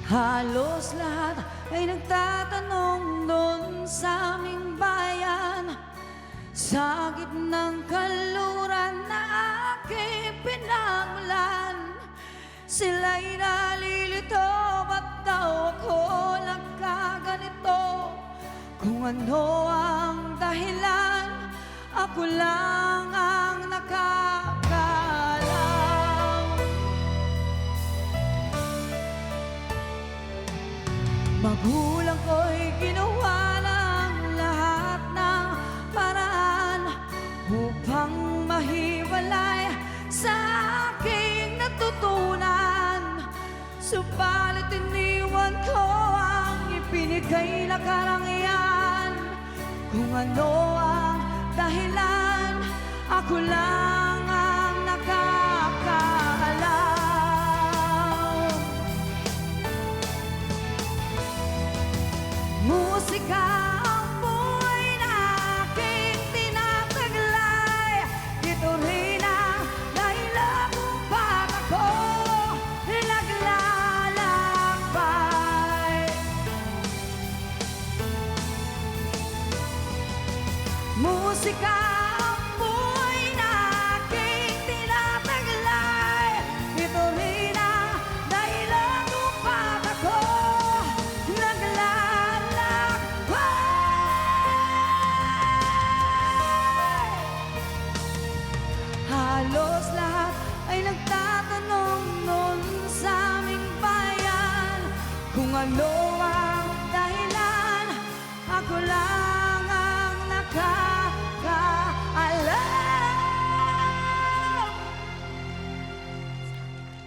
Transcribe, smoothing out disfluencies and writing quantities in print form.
Halos lahat ay nagtatanong doon sa aming bayan, sa gitnang kaluran na aking pinagmulan. Sila'y nalilito, ba't daw ako nagkaganito? Kung ano ang dahilan, ako lang ang nakakaalam. Magulang ko'y ginawa ng lahat ng paraan upang mahiwalay sa aking natutunan. Subalit iniwan ko ang ibinigay na karangyaan. Kung ano ang dahilan, ako lang ang nakakaalam. Musika ang buhay na aking tinataglay. Ito rin ang dahilan kung ba't ako naglalakbay. Musika ang buhay na aking tinataglay. Ito rin ang dahilan kung ba't ako halos lahat ay nagtatanong noon sa aming bayan, kung ano ang dahilan, ako lang